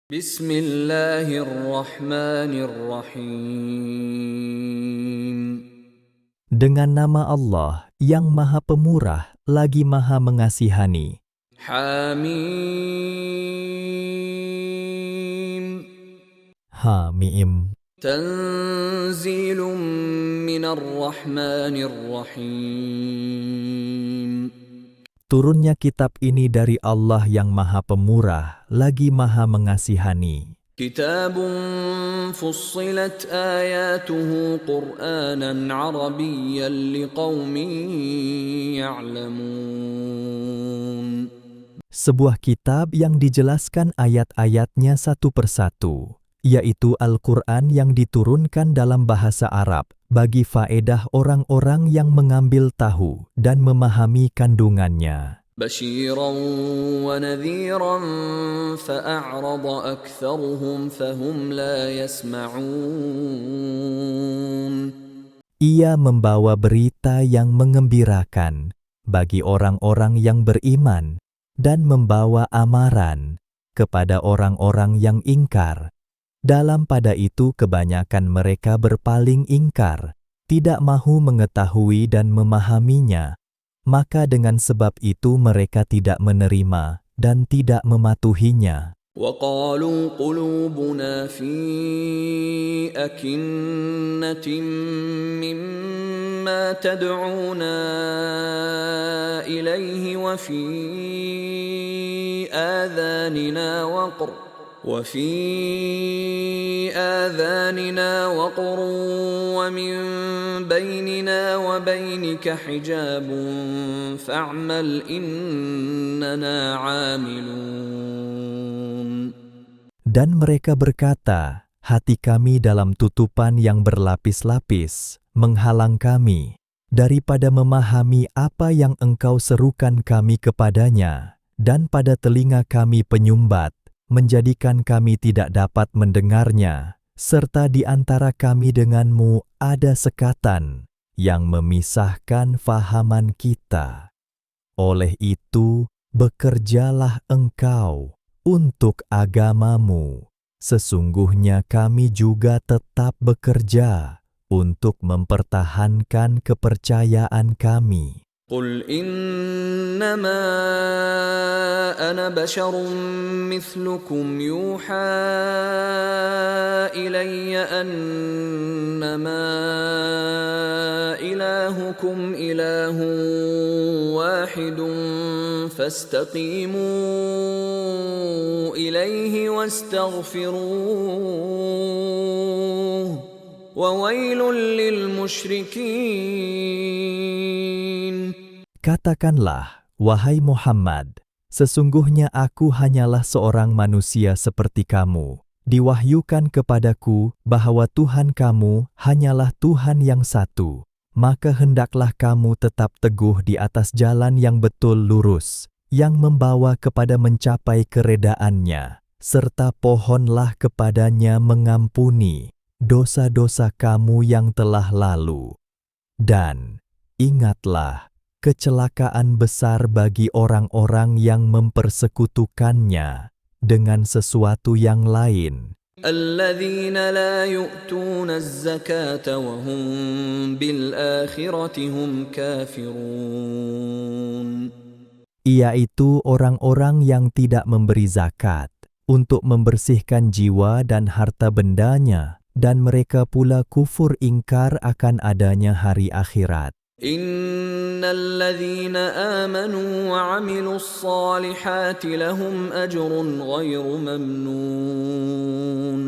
Bismillahirrahmanirrahim. Dengan nama Allah yang Maha Pemurah lagi Maha Mengasihani. Hamim. Hamim. Tanzilum minarrahmanirrahim. Turunnya kitab ini dari Allah yang Maha Pemurah lagi Maha Mengasihani. Kitabun fussilat ayatuhu Qur'anan Arabiyyan liqaumin ya'lamun. Sebuah kitab yang dijelaskan ayat-ayatnya satu persatu, yaitu Al-Quran yang diturunkan dalam bahasa Arab bagi faedah orang-orang yang mengambil tahu dan memahami kandungannya. Basyiran wa nadhiran fa'a'rada aktsaruhum fahum la yasma'un. Ia membawa berita yang mengembirakan bagi orang-orang yang beriman dan membawa amaran kepada orang-orang yang ingkar. Dalam pada itu kebanyakan mereka berpaling ingkar, tidak mahu mengetahui dan memahaminya. Maka dengan sebab itu mereka tidak menerima dan tidak mematuhinya. وَقَالُوا قُلُوبُنَا فِي أَكِنَّةٍ مِّمَّا تَدْعُونَا إِلَيْهِ وَفِي آذَانِنَا وَقْرٌ وَمِن بَيْنِنَا وَبَيْنِكَ حِجَابٌ فَاعْمَلْ إِنَّنَا عَامِلُونَ. Dan mereka berkata, hati kami dalam tutupan yang berlapis-lapis, menghalang kami daripada memahami apa yang engkau serukan kami kepadanya, dan pada telinga kami penyumbat, menjadikan kami tidak dapat mendengarnya, serta di antara kami denganmu ada sekatan yang memisahkan fahaman kita. Oleh itu, bekerjalah engkau untuk agamamu. Sesungguhnya kami juga tetap bekerja untuk mempertahankan kepercayaan kami. قُلْ إِنَّمَا أَنَا بَشَرٌ مِّثْلُكُمْ يُوحَىٰ إِلَيَّ أَنَّمَا إِلَٰهُكُمْ إِلَٰهٌ وَاحِدٌ فَاسْتَقِيمُوا إِلَيْهِ وَاسْتَغْفِرُوهُ وَوَيْلٌ لِّلْمُشْرِكِينَ. Katakanlah, wahai Muhammad, sesungguhnya aku hanyalah seorang manusia seperti kamu. Diwahyukan kepadaku bahwa Tuhan kamu hanyalah Tuhan yang satu. Maka hendaklah kamu tetap teguh di atas jalan yang betul lurus, yang membawa kepada mencapai keredaannya, serta pohonlah kepadanya mengampuni dosa-dosa kamu yang telah lalu. Dan ingatlah, kecelakaan besar bagi orang-orang yang mempersekutukannya dengan sesuatu yang lain. الَّذِينَ لَا يُؤْتُونَ الزَّكَاةَ وَهُمْ بِالْآخِرَةِ هُمْ كَافِرُونَ. Yaitu orang-orang yang tidak memberi zakat untuk membersihkan jiwa dan harta bendanya, dan mereka pula kufur ingkar akan adanya hari akhirat. إِنَّ الَّذِينَ آمَنُوا وَعَمِلُوا الصَّالِحَاتِ لَهُمْ أَجْرٌ غَيْرُ مَمْنُونٍ.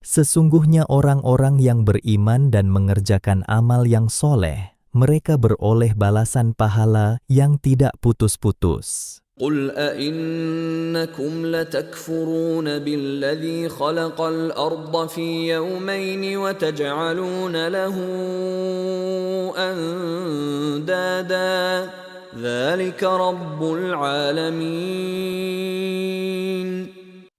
Sesungguhnya orang-orang yang beriman dan mengerjakan amal yang soleh, mereka beroleh balasan pahala yang tidak putus-putus. قُلْ أَإِنَّكُمْ لَتَكْفُرُونَ بِالَّذِي خَلَقَ الْأَرْضَ فِي يَوْمَيْنِ وَتَجْعَلُونَ لَهُ أَندَادًا ذَلِكَ رَبُّ الْعَالَمِينَ.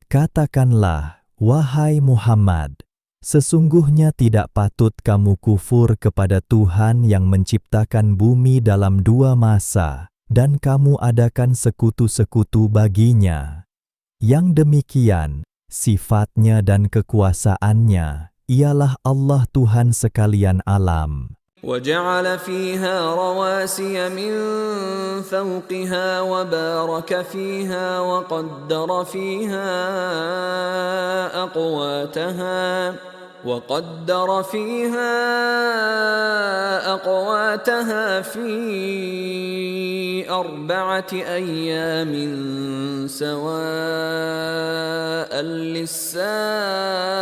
Katakanlah, wahai Muhammad, sesungguhnya tidak patut kamu kufur kepada Tuhan yang menciptakan bumi dalam 2 masa, dan kamu adakan sekutu-sekutu baginya. Yang demikian sifatnya dan kekuasaannya, ialah Allah Tuhan sekalian alam. وجعل فيها رواسي من فوقها وبارك فيها وقدر فيها أقواتها في 4 أيام سواء للسائلين.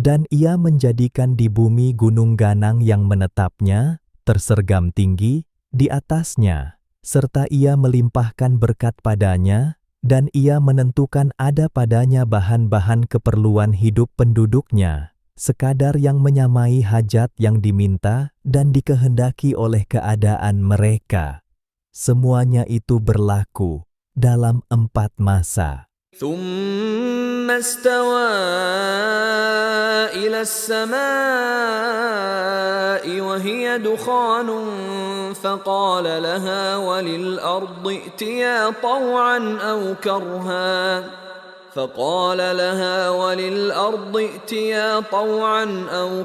Dan ia menjadikan di bumi gunung ganang yang menetapnya, tersergam tinggi, di atasnya, serta ia melimpahkan berkat padanya, dan ia menentukan ada padanya bahan-bahan keperluan hidup penduduknya, sekadar yang menyamai hajat yang diminta dan dikehendaki oleh keadaan mereka. Semuanya itu berlaku dalam 4 masa. ثم استوى إلى السماء وهي دخان فقال لها وللأرض ائتيا طوعا أو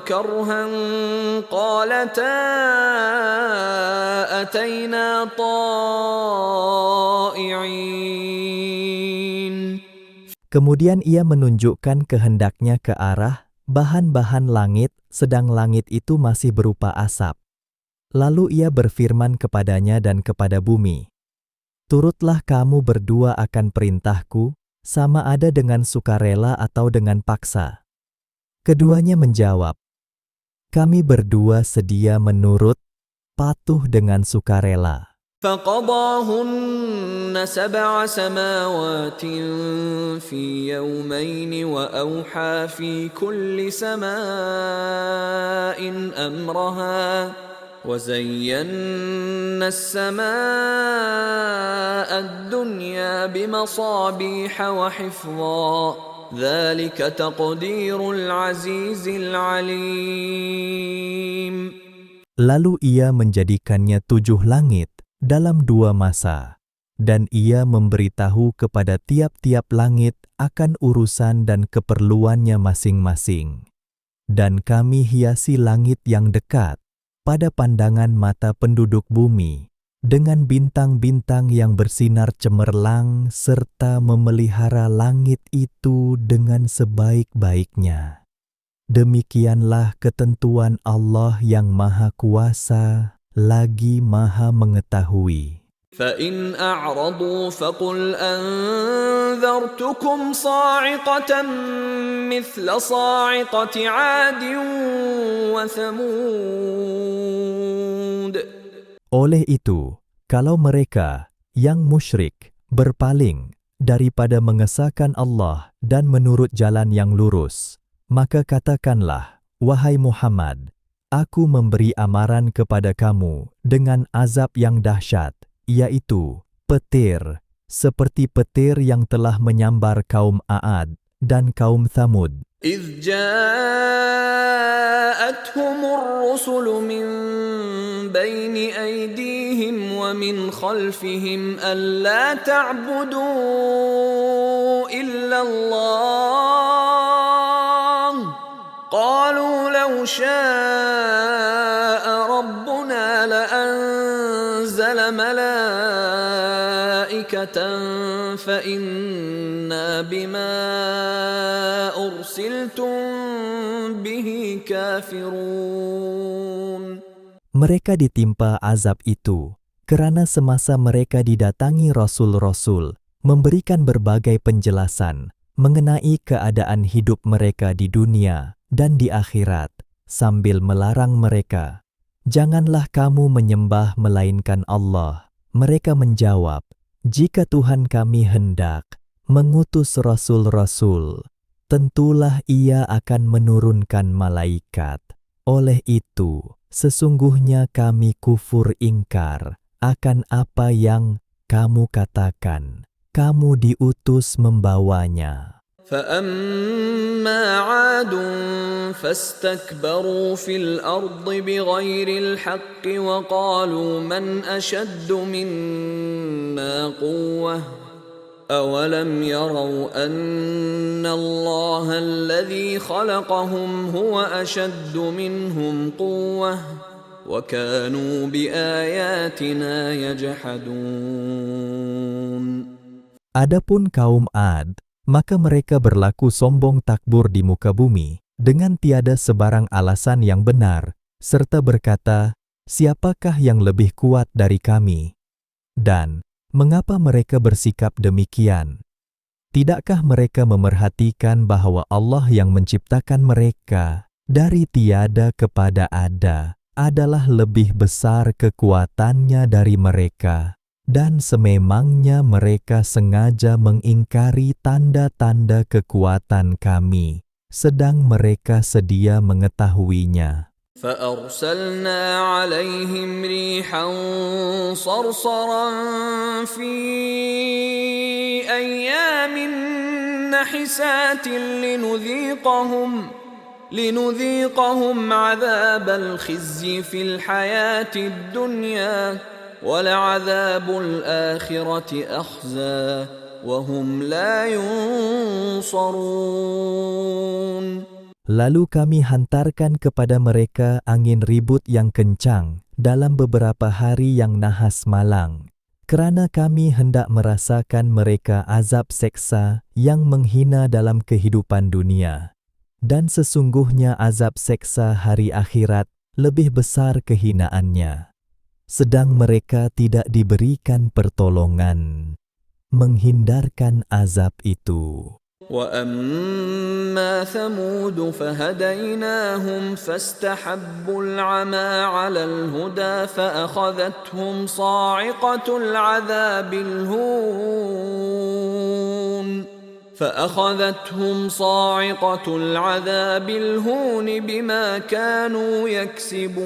كرها قالتا أتينا طائعين. Kemudian ia menunjukkan kehendaknya ke arah bahan-bahan langit, sedang langit itu masih berupa asap. Lalu ia berfirman kepadanya dan kepada bumi, "Turutlah kamu berdua akan perintahku, sama ada dengan sukarela atau dengan paksa." Keduanya menjawab, "Kami berdua sedia menurut, patuh dengan sukarela." فقضاهن 7 سماوات في يومين وأوحى في كل سماء أمرها وزينا السماء الدنيا بمصابيح وحفظا ذلك تقدير العزيز العليم. Lalu ia menjadikannya 7 langit dalam 2 masa, dan ia memberitahu kepada tiap-tiap langit akan urusan dan keperluannya masing-masing. Dan kami hiasi langit yang dekat pada pandangan mata penduduk bumi, dengan bintang-bintang yang bersinar cemerlang serta memelihara langit itu dengan sebaik-baiknya. Demikianlah ketentuan Allah yang Maha Kuasa lagi Maha Mengetahui. فَإِنْ أَعْرَضُوا فَقُلْ أَنذَرْتُكُمْ صَاعِقَةً مِثْلَ صَاعِقَةِ عَادٍ وَثَمُودَ. Oleh itu, kalau mereka yang musyrik berpaling daripada mengesahkan Allah dan menurut jalan yang lurus, maka katakanlah, wahai Muhammad, aku memberi amaran kepada kamu dengan azab yang dahsyat, yaitu petir, seperti petir yang telah menyambar kaum A'ad dan kaum Thamud. إِذْ جَاءَتْهُمُ الرُّسُلُ مِنْ بَيْنِ أَيْدِيهِمْ وَمِنْ خَلْفِهِمْ أَلَّا تَعْبُدُوا إِلَّا اللَّهَ قَالُوا لَوْ شَاءَ رَبُّنَا لَأَنزَلَ مَلَائِكَةً فَإِنَّا بِمَا أُرْسِلْتُمْ بِهِ كَافِرُونَ. Mereka ditimpa azab itu kerana semasa mereka didatangi rasul-rasul memberikan berbagai penjelasan mengenai keadaan hidup mereka di dunia dan di akhirat, sambil melarang mereka, "Janganlah kamu menyembah melainkan Allah." Mereka menjawab, "Jika Tuhan kami hendak mengutus rasul-rasul, tentulah Ia akan menurunkan malaikat. Oleh itu, sesungguhnya kami kufur ingkar akan apa yang kamu katakan. Kamu diutus membawanya." فَأَمَّا عَادٌ فَاسْتَكْبَرُوا فِي الْأَرْضِ بِغَيْرِ الْحَقِّ وَقَالُوا مَنْ أَشَدُّ مِنَّا قُوَّةً أولم يروا أن الله الذي خلقهم هو أشد منهم قوة وكانوا بآياتنا يجحدون. Adapun kaum Ad, maka mereka berlaku sombong takbur di muka bumi, dengan tiada sebarang alasan yang benar, serta berkata, siapakah yang lebih kuat dari kami? Dan, mengapa mereka bersikap demikian? Tidakkah mereka memerhatikan bahwa Allah yang menciptakan mereka dari tiada kepada ada adalah lebih besar kekuatannya dari mereka, dan sememangnya mereka sengaja mengingkari tanda-tanda kekuatan kami, sedang mereka sedia mengetahuinya. فأرسلنا عليهم ريحا صرصرا في أيام نحسات لنذيقهم عذاب الخزي في الحياة الدنيا ولعذاب الآخرة أخزى وهم لا ينصرون. Lalu kami hantarkan kepada mereka angin ribut yang kencang dalam beberapa hari yang nahas malang, kerana kami hendak merasakan mereka azab seksa yang menghina dalam kehidupan dunia. Dan sesungguhnya azab seksa hari akhirat lebih besar kehinaannya. Sedang mereka tidak diberikan pertolongan menghindarkan azab itu. وَأَمَّا ثَمُودُ فَهَدَيْنَاهُمْ فَاسْتَحَبُّوا الْعَمَى عَلَى الْهُدَى فَأَخَذَتْهُمْ صَاعِقَةُ الْعَذَابِ الْهُونِ بِمَا كَانُوا يَكْسِبُونَ.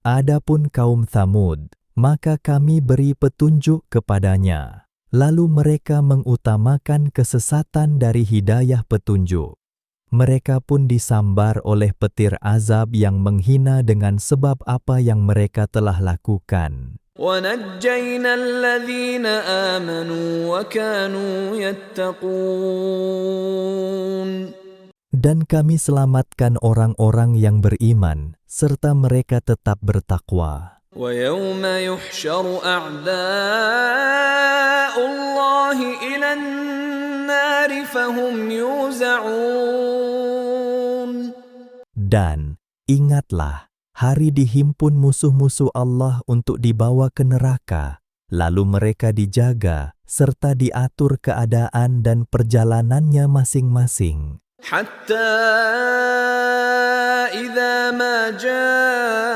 Adapun kaum Thamud, maka kami beri petunjuk kepadanya. Lalu mereka mengutamakan kesesatan dari hidayah petunjuk. Mereka pun disambar oleh petir azab yang menghina dengan sebab apa yang mereka telah lakukan. وَنَجَّيْنَا الَّذِينَ آمَنُوا وَكَانُوا يَتَّقُونَ. Dan kami selamatkan orang-orang yang beriman, serta mereka tetap bertakwa. وَيَوْمَ يُحْشَرُ أَعْدَاءُ اللَّهِ إِلَى النَّارِ فَهُمْ يُوزَعُونَ. Dan ingatlah, hari dihimpun musuh-musuh Allah untuk dibawa ke neraka, lalu mereka dijaga, serta diatur keadaan dan perjalanannya masing-masing. حَتَّى إِذَا مَا جَاءُوهَا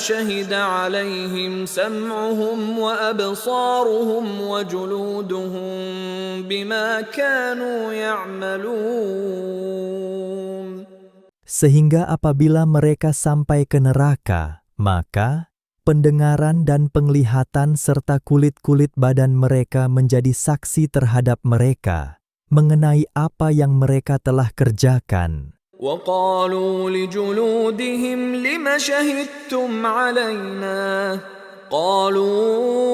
شَهِدَ عَلَيْهِمْ سَمْعُهُمْ وَأَبْصَارُهُمْ وَجُلُودُهُمْ بِمَا كَانُوا يَعْمَلُونَ. Sehingga apabila mereka sampai ke neraka, maka pendengaran dan penglihatan serta kulit-kulit badan mereka menjadi saksi terhadap mereka mengenai apa yang mereka telah kerjakan. وَقَالُوا لِجُلُودِهِمْ لِمَ شَهِدتُّمْ عَلَيْنَا قَالُوا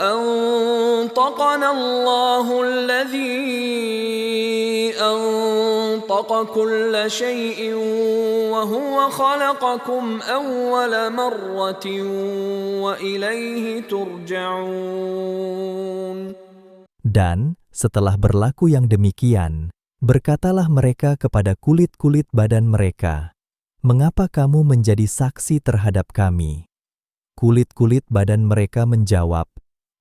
أَنطَقَنَا اللَّهُ الَّذِي أَنطَقَ كُلَّ شَيْءٍ وَهُوَ خَلَقَكُمْ أَوَّلَ مَرَّةٍ وَإِلَيْهِ تُرْجَعُونَ. Dan setelah berlaku yang demikian, berkatalah mereka kepada kulit-kulit badan mereka, "Mengapa kamu menjadi saksi terhadap kami?" Kulit-kulit badan mereka menjawab,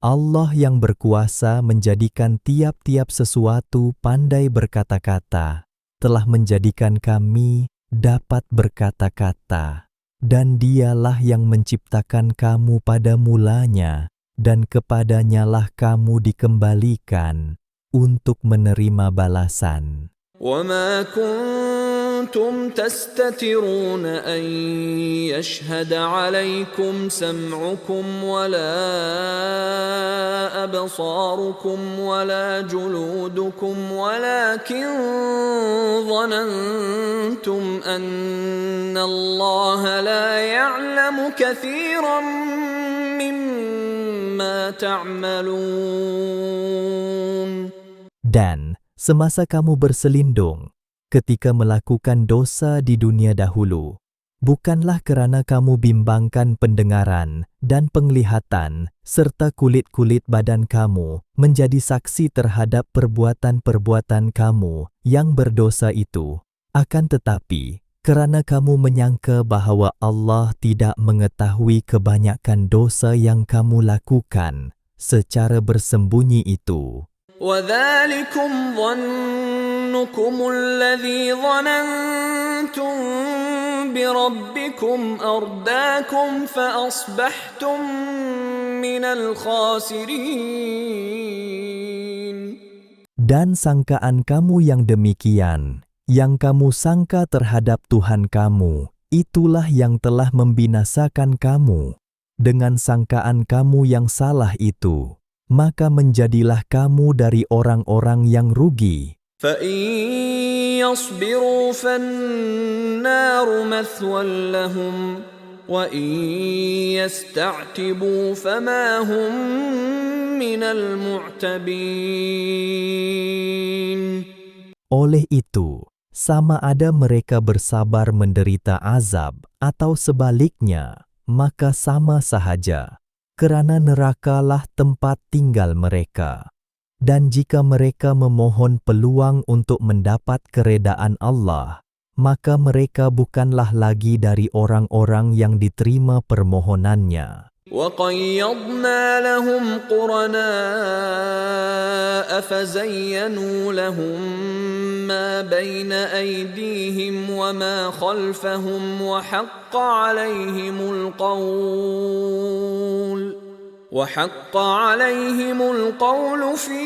"Allah yang berkuasa menjadikan tiap-tiap sesuatu pandai berkata-kata, telah menjadikan kami dapat berkata-kata, dan Dialah yang menciptakan kamu pada mulanya, dan kepadanyalah kamu dikembalikan untuk menerima balasan." وَمَا كُنْتُمْ تَسْتَتِرُونَ أَنْ يَشْهَدَ عَلَيْكُمْ سَمْعُكُمْ وَلَا أَبْصَارُكُمْ وَلَا جُلُودُكُمْ وَلَكِنْ ظَنَنْتُمْ أَنَّ اللَّهَ لَا يَعْلَمُ كَثِيرًا مِّمَّا تعملون Dan semasa kamu berselindung ketika melakukan dosa di dunia dahulu, bukanlah kerana kamu bimbangkan pendengaran dan penglihatan serta kulit-kulit badan kamu menjadi saksi terhadap perbuatan-perbuatan kamu yang berdosa itu. Akan tetapi, kerana kamu menyangka bahawa Allah tidak mengetahui kebanyakan dosa yang kamu lakukan secara bersembunyi itu. وذلكم ظنكم الذي ظننتم بربكم أرداكم فأصبحتم من الخاسرين. Dan sangkaan kamu yang demikian, yang kamu sangka terhadap Tuhan kamu, itulah yang telah membinasakan kamu. Dengan sangkaan kamu yang salah itu, maka menjadilah kamu dari orang-orang yang rugi. فإن يصبروا فالنار مثوى لهم وإن يستعتبوا فما هم من المعتبين. Oleh itu, sama ada mereka bersabar menderita azab atau sebaliknya, maka sama sahaja, kerana nerakalah tempat tinggal mereka. Dan jika mereka memohon peluang untuk mendapat keredaan Allah, maka mereka bukanlah lagi dari orang-orang yang diterima permohonannya. وَقَيَّضْنَا لَهُمْ قُرَنَاءَ فَزَيَّنُوا لَهُم مَّا بَيْنَ أَيْدِيهِمْ وَمَا خَلْفَهُمْ وحق عليهم القول في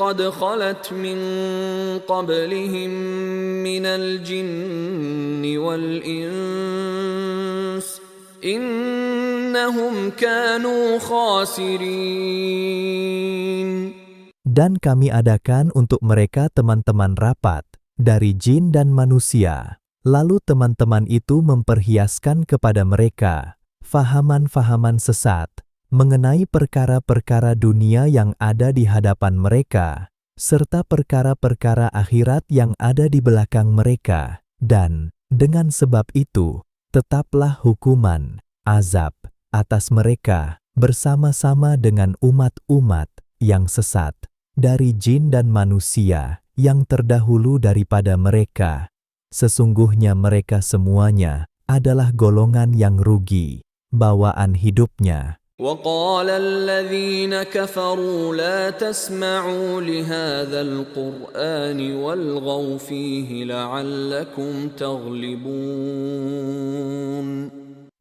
قد خلت من قبلهم من الجن والإنس إنهم كانوا خاسرين. Dan kami adakan untuk mereka teman-teman rapat dari jin dan manusia. Lalu teman-teman itu memperhiaskan kepada mereka fahaman-fahaman sesat mengenai perkara-perkara dunia yang ada di hadapan mereka, serta perkara-perkara akhirat yang ada di belakang mereka. Dan dengan sebab itu, tetaplah hukuman, azab, atas mereka bersama-sama dengan umat-umat yang sesat dari jin dan manusia yang terdahulu daripada mereka. Sesungguhnya mereka semuanya adalah golongan yang rugi, bawaan hidupnya. وقال الذين كفروا لا تسمعوا لهذا القرآن والغوا فيه لعلكم تغلبون.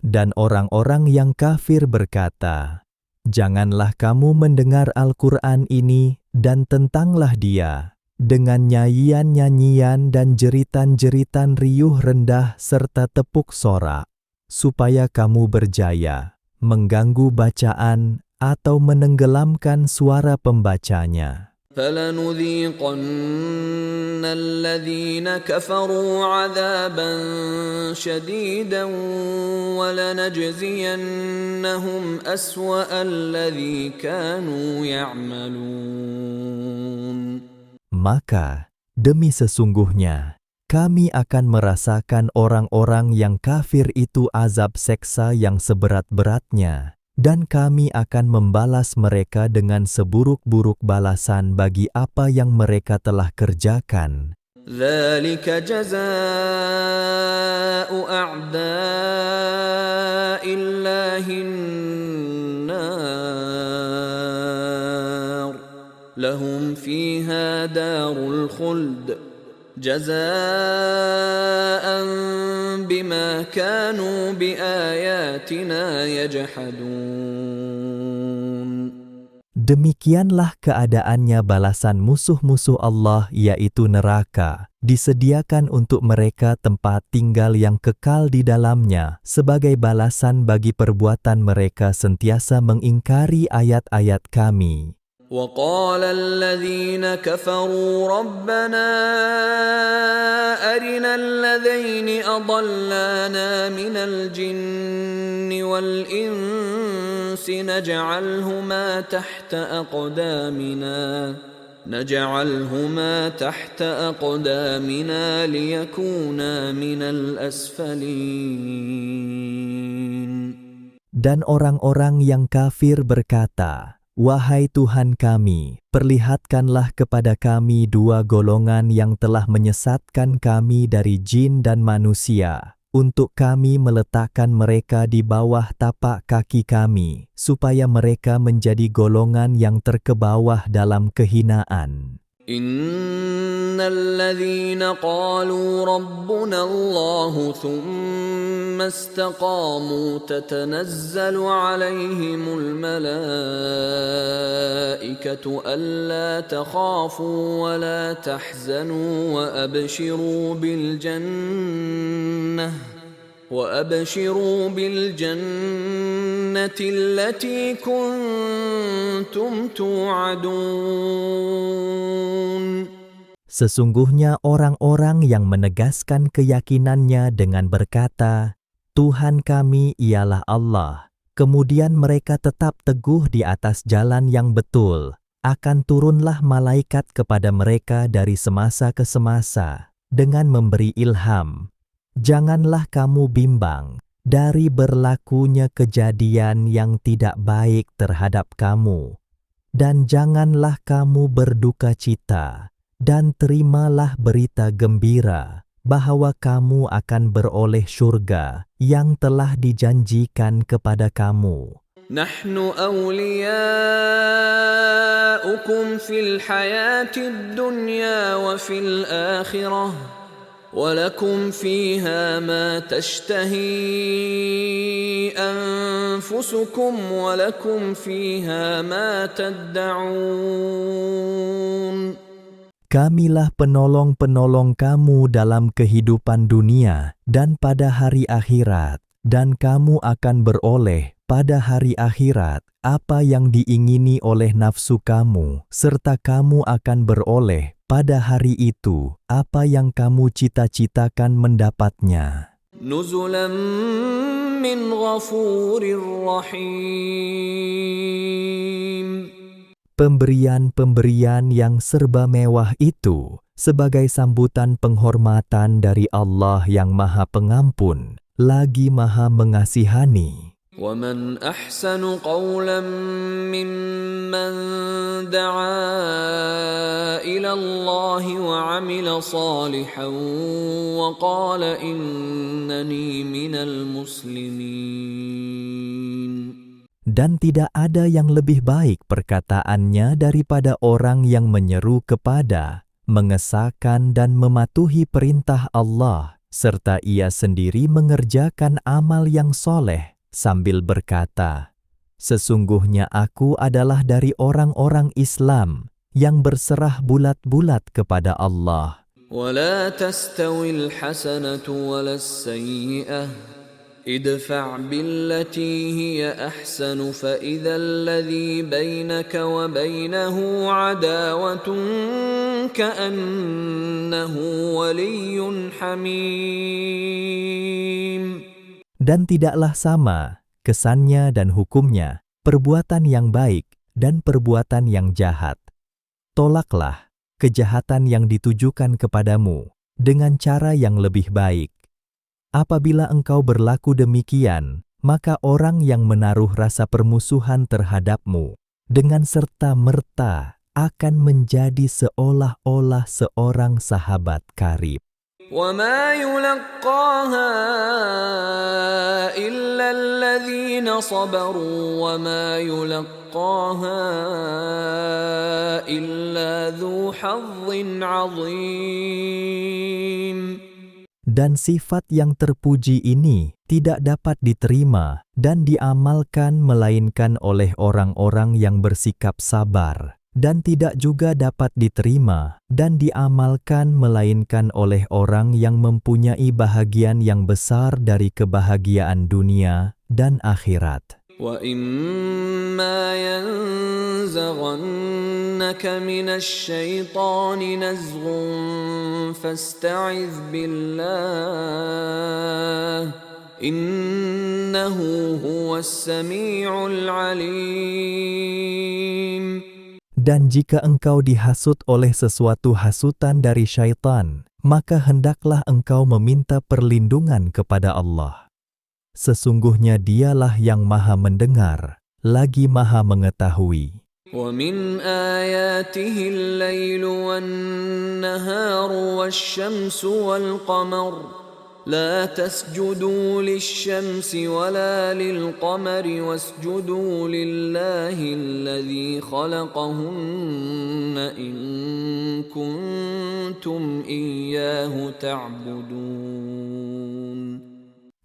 Dan orang-orang yang kafir berkata, janganlah kamu mendengar Al-Quran ini dan tentanglah dia dengan nyanyian-nyanyian dan jeritan-jeritan riuh rendah serta tepuk sorak, supaya kamu berjaya mengganggu bacaan atau menenggelamkan suara pembacanya. فَلَنُذِيقَنَّ الَّذِينَ كَفَرُوا عَذَابًا شَدِيدًا وَلَنَجْزِيَنَّهُمْ أَسْوَأَ الَّذِي كَانُوا يَعْمَلُونَ. Maka, demi sesungguhnya, kami akan merasakan orang-orang yang kafir itu azab seksa yang seberat-beratnya, dan kami akan membalas mereka dengan seburuk-buruk balasan bagi apa yang mereka telah kerjakan. ذَلِكَ جَزَاءُ أَعْدَاءِ اللَّهِ النَّارُ لَهُمْ فِيهَا دَارُ الْخُلْدِ جزاء بما كانوا بآياتنا يجحدون. Demikianlah keadaannya balasan musuh-musuh Allah, yaitu neraka, disediakan untuk mereka tempat tinggal yang kekal di dalamnya sebagai balasan bagi perbuatan mereka sentiasa mengingkari ayat-ayat kami. وقال الذين كفروا ربنا أرنا الذين أضلانا من الجن والإنس نجعلهما تحت أقدامنا ليكونا من الأسفلين. Dan orang-orang yang kafir berkata, "Wahai Tuhan kami, perlihatkanlah kepada kami dua golongan yang telah menyesatkan kami dari jin dan manusia, untuk kami meletakkan mereka di bawah tapak kaki kami, supaya mereka menjadi golongan yang terkebawah dalam kehinaan." Innalladzina qalu rabbuna Allah thumma istaqamu tatanazzalu alaihimul malaikatu alla takhafu wa la tahzanu wa abshiru bil jannah التي كنتم توعدون. Sesungguhnya orang-orang yang menegaskan keyakinannya dengan berkata, "Tuhan kami ialah Allah," kemudian mereka tetap teguh di atas jalan yang betul, akan turunlah malaikat kepada mereka dari semasa ke semasa dengan memberi ilham. Janganlah kamu bimbang dari berlakunya kejadian yang tidak baik terhadap kamu, dan janganlah kamu berduka cita, dan terimalah berita gembira bahwa kamu akan beroleh syurga yang telah dijanjikan kepada kamu. Nahnu awliyaukum fil hayatid dunya wa fil akhirah. وَلَكُمْ فِيهَا مَا تَشْتَهِي أَنفُسُكُمْ وَلَكُمْ فِيهَا مَا تَدَّعُونَ. Kamilah penolong-penolong kamu dalam kehidupan dunia dan pada hari akhirat, dan kamu akan beroleh pada hari akhirat apa yang diingini oleh nafsu kamu, serta kamu akan beroleh pada hari itu apa yang kamu cita-citakan mendapatnya. Nuzulan min ghafurir rahim. Pemberian-pemberian yang serba mewah itu sebagai sambutan penghormatan dari Allah yang Maha Pengampun, lagi Maha Mengasihani. وَمَنْ أَحْسَنُ قَوْلًا مِّمَّنْ دَعَا إِلَى اللَّهِ وَعَمِلَ صَالِحًا وَقَالَ إِنَّنِي مِنَ الْمُسْلِمِينَ. Dan tidak ada yang lebih baik perkataannya daripada orang yang menyeru kepada, mengesahkan dan mematuhi perintah Allah, serta ia sendiri mengerjakan amal yang soleh, sambil berkata, "Sesungguhnya aku adalah dari orang-orang Islam yang berserah bulat-bulat kepada Allah." وَلَا تَسْتَوِي الْحَسَنَةُ وَلَا السَّيِّئَةُ ادْفَعْ بِالَّتِي هِيَ أَحْسَنُ فَإِذَا الَّذِي بَيْنَكَ وَبَيْنَهُ عَدَاوَةٌ كَأَنَّهُ وَلِيٌّ حَمِيمٌ. Dan tidaklah sama kesannya dan hukumnya perbuatan yang baik dan perbuatan yang jahat. Tolaklah kejahatan yang ditujukan kepadamu dengan cara yang lebih baik. Apabila engkau berlaku demikian, maka orang yang menaruh rasa permusuhan terhadapmu dengan serta-merta akan menjadi seolah-olah seorang sahabat karib. وَمَا يُلَقَّاهَا إِلَّا الَّذِينَ صَبَرُوا وَمَا يُلَقَّاهَا إِلَّا ذُو حَظٍّ عَظِيمٍ. Dan sifat yang terpuji ini tidak dapat diterima dan diamalkan melainkan oleh orang-orang yang bersikap sabar, dan tidak juga dapat diterima dan diamalkan melainkan oleh orang yang mempunyai bahagian yang besar dari kebahagiaan dunia dan akhirat. وَإِمَّا يَنزَغَنَّكَ مِنَ الشَّيْطَانِ نَزْغٌ فَاسْتَعِذْ بِاللَّهِ إِنَّهُ هُوَ السَّمِيعُ الْعَلِيمُ. Dan jika engkau dihasut oleh sesuatu hasutan dari syaitan, maka hendaklah engkau meminta perlindungan kepada Allah. Sesungguhnya Dialah yang Maha Mendengar, lagi Maha Mengetahui. وَمِنْ آيَاتِهِ اللَّيْلُ وَالنَّهَارُ وَالشَّمْسُ وَالْقَمَرُ لَا تَسْجُدُوا لِلشَّمْسِ وَلَا لِلْقَمَرِ وَاسْجُدُوا لِلَّهِ الَّذِي خَلَقَهُنَّ إِن كُنتُمْ إِيَّاهُ تَعْبُدُونَ.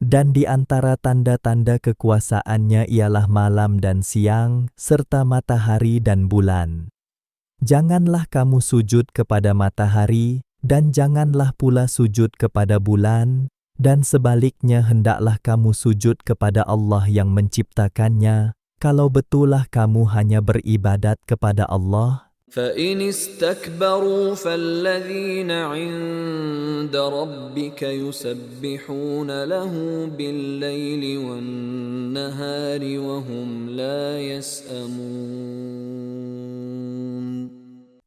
Dan di antara tanda-tanda kekuasaannya ialah malam dan siang, serta matahari dan bulan. Janganlah kamu sujud kepada matahari, dan janganlah pula sujud kepada bulan, dan sebaliknya hendaklah kamu sujud kepada Allah yang menciptakannya, kalau betullah kamu hanya beribadat kepada Allah. فَإِنِ اسْتَكْبَرُوا فَالَّذِينَ عِندَ رَبِّكَ يُسَبِّحُونَ لَهُ بِاللَّيْلِ وَالنَّهَارِ وَهُمْ لَا يَسْأَمُونَ.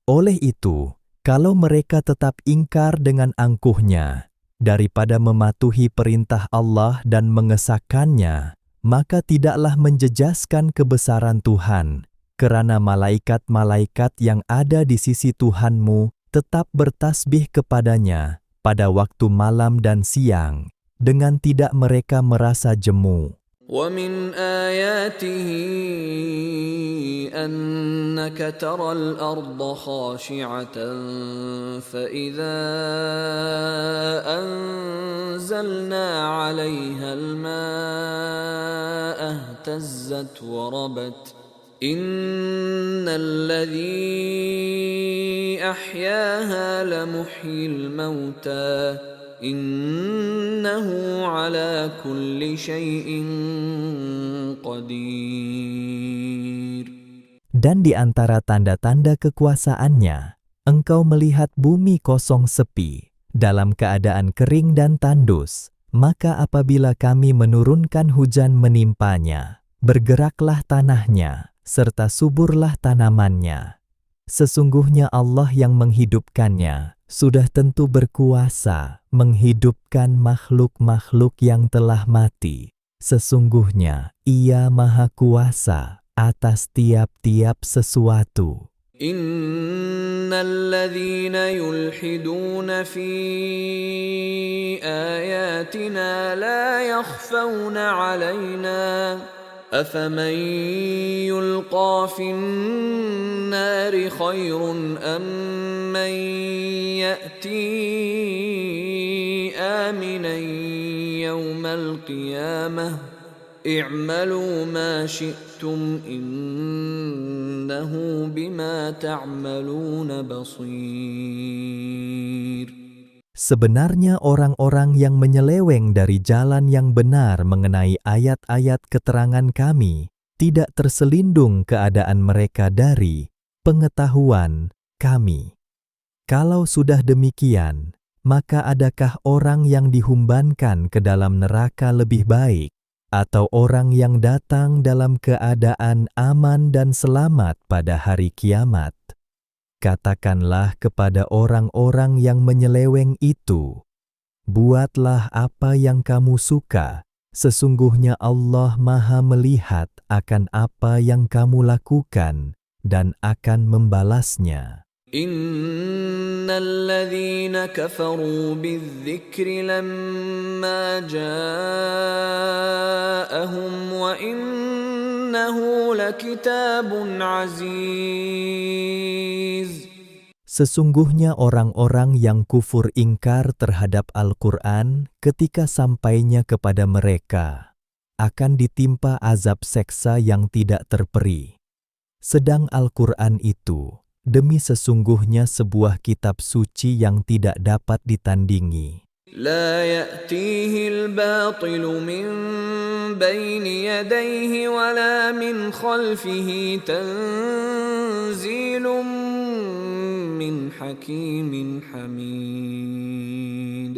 Oleh itu, kalau mereka tetap ingkar dengan angkuhnya, daripada mematuhi perintah Allah dan mengesahkannya, maka tidaklah menjejaskan kebesaran Tuhan, kerana malaikat-malaikat yang ada di sisi Tuhanmu tetap bertasbih kepadanya pada waktu malam dan siang, dengan tidak mereka merasa jemu. وَمِنْ آيَاتِهِ أَنَّكَ تَرَى الْأَرْضَ خَاشِعَةً فَإِذَا أَنزَلْنَا عَلَيْهَا الْمَاءَ اهْتَزَّتْ وَرَبَتْ إِنَّ الَّذِي أَحْيَاهَا لَمُحْيِي الْمَوْتَى إِنَّهُ عَلَى كُلِّ شَيْءٍ قَدِيرٌ. Dan di antara tanda-tanda kekuasaannya, engkau melihat bumi kosong sepi, dalam keadaan kering dan tandus, maka apabila kami menurunkan hujan menimpanya, bergeraklah tanahnya, serta suburlah tanamannya. Sesungguhnya Allah yang menghidupkannya, sudah tentu berkuasa menghidupkan makhluk-makhluk yang telah mati. Sesungguhnya Ia Maha Kuasa atas tiap-tiap sesuatu. Innal ladzina yulhiduna fi ayatina la yakhfawna 'alaina afaman yulqa fin nari khairun amman ya'ti aminan yawmal qiyamah i'malu ma syi'tum innahu bima ta'maluna basir. Sebenarnya orang-orang yang menyeleweng dari jalan yang benar mengenai ayat-ayat keterangan kami, tidak terselindung keadaan mereka dari pengetahuan kami. Kalau sudah demikian, maka adakah orang yang dihumbankan ke dalam neraka lebih baik, atau orang yang datang dalam keadaan aman dan selamat pada hari kiamat? Katakanlah kepada orang-orang yang menyeleweng itu, buatlah apa yang kamu suka, sesungguhnya Allah Maha melihat akan apa yang kamu lakukan dan akan membalasnya. Innal ladzina kafaru bidzikri lamma ja'ahum wa innahu lakitabun aziz. Sesungguhnya orang-orang yang kufur ingkar terhadap Al-Quran ketika sampainya kepada mereka akan ditimpa azab seksa yang tidak terperi. Sedang Al-Quran itu demi sesungguhnya sebuah kitab suci yang tidak dapat ditandingi. لا يأتيه الباطل من بين يديه ولا من خلفه تنزيل من حكيم حميد.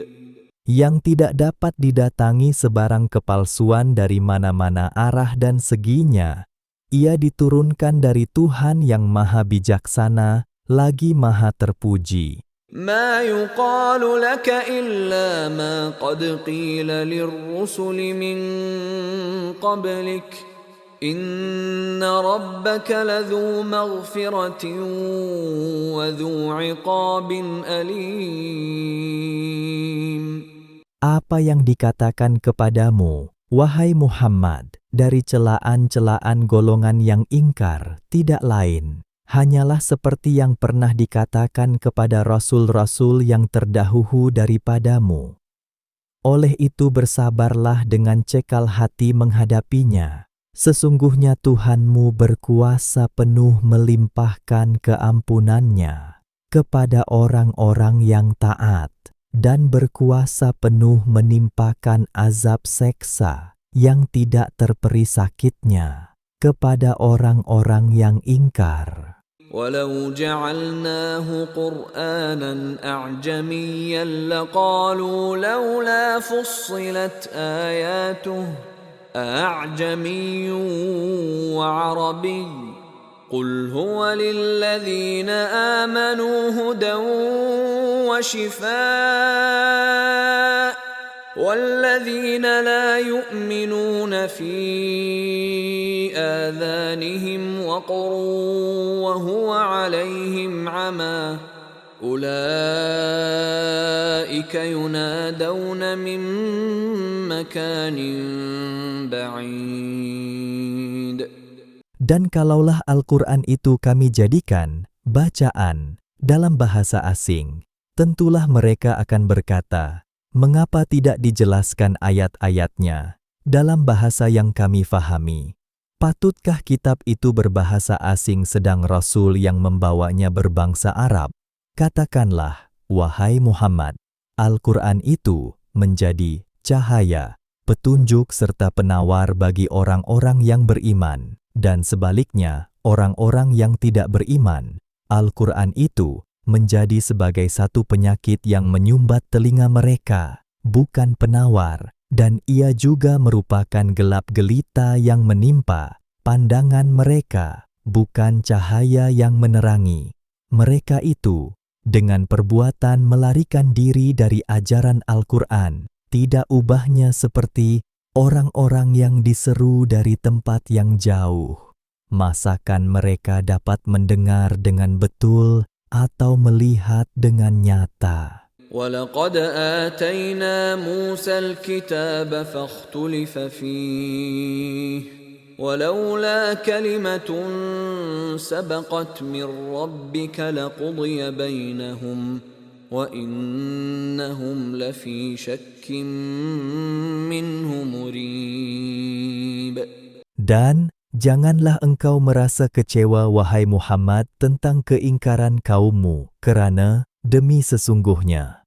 Yang tidak dapat didatangi sebarang kepalsuan dari mana-mana arah dan seginya. Ia diturunkan dari Tuhan yang Maha Bijaksana, lagi Maha Terpuji. ما يقال لك إلا ما قد قيل للرسل من قبلك إن ربك لذو مغفرة وذو عقاب أليم. Apa yang dikatakan kepadamu, wahai Muhammad, dari celaan-celaan golongan yang ingkar, tidak lain hanyalah seperti yang pernah dikatakan kepada rasul-rasul yang terdahulu daripadamu. Oleh itu bersabarlah dengan cekal hati menghadapinya. Sesungguhnya Tuhanmu berkuasa penuh melimpahkan keampunannya kepada orang-orang yang taat, dan berkuasa penuh menimpakan azab seksa yang tidak terperi sakitnya kepada orang-orang yang ingkar. ولو جعلناه قرآنا أعجميا لقالوا لولا فصلت آياته أعجمي وعربي قل هو للذين آمنوا هدى وشفاء والذين لا يؤمنون في آذانهم وقر وهو عليهم عمى أولئك ينادون من مكان بعيد. Dan kalaulah Al-Quran itu kami jadikan bacaan dalam bahasa asing, tentulah mereka akan berkata, mengapa tidak dijelaskan ayat-ayatnya dalam bahasa yang kami fahami? Patutkah kitab itu berbahasa asing sedang Rasul yang membawanya berbangsa Arab? Katakanlah, wahai Muhammad, Al-Quran itu menjadi cahaya, petunjuk serta penawar bagi orang-orang yang beriman, dan sebaliknya, orang-orang yang tidak beriman. Al-Quran itu menjadi sebagai satu penyakit yang menyumbat telinga mereka, bukan penawar, dan ia juga merupakan gelap gelita yang menimpa pandangan mereka, bukan cahaya yang menerangi. Mereka itu, dengan perbuatan melarikan diri dari ajaran Al-Quran, tidak ubahnya seperti orang-orang yang diseru dari tempat yang jauh. Masakan mereka dapat mendengar dengan betul atau melihat dengan nyata? وَلَقَدْ آتَيْنَا مُوسَى الْكِتَابَ فَاخْتُلِفَ فِيهِ وَلَوْلَا كَلِمَةٌ سَبَقَتْ مِنْ رَبِّكَ لَقُضِيَ بَيْنَهُمْ وَإِنَّهُمْ لَفِي شَكٍّ مِّنْهُ مُرِيبٍ. Dan janganlah engkau merasa kecewa, wahai Muhammad, tentang keingkaran kaummu, kerana demi sesungguhnya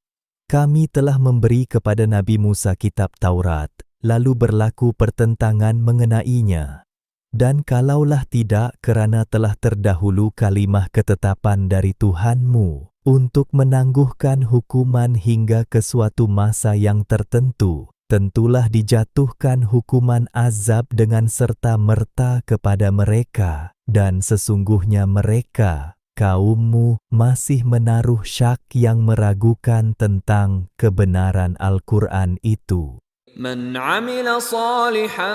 kami telah memberi kepada Nabi Musa kitab Taurat, lalu berlaku pertentangan mengenainya. Dan kalaulah tidak, kerana telah terdahulu kalimah ketetapan dari Tuhanmu untuk menangguhkan hukuman hingga ke suatu masa yang tertentu, tentulah dijatuhkan hukuman azab dengan serta-merta kepada mereka, dan sesungguhnya mereka, kaummu, masih menaruh syak yang meragukan tentang kebenaran Al-Quran itu. من عمل صالحا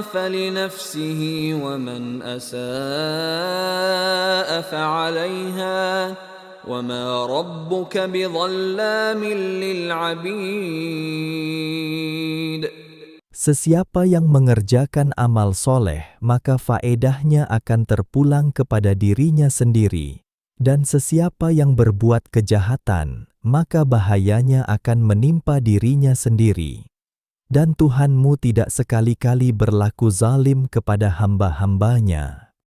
فلنفسه ومن أساء فعليها وما ربك بظلام للعبيد. Sesiapa yang mengerjakan amal soleh, maka faedahnya akan terpulang kepada dirinya sendiri. Dan sesiapa yang berbuat kejahatan, maka bahayanya akan menimpa dirinya sendiri. Dan Tuhanmu tidak sekali-kali berlaku zalim kepada hamba-hambanya.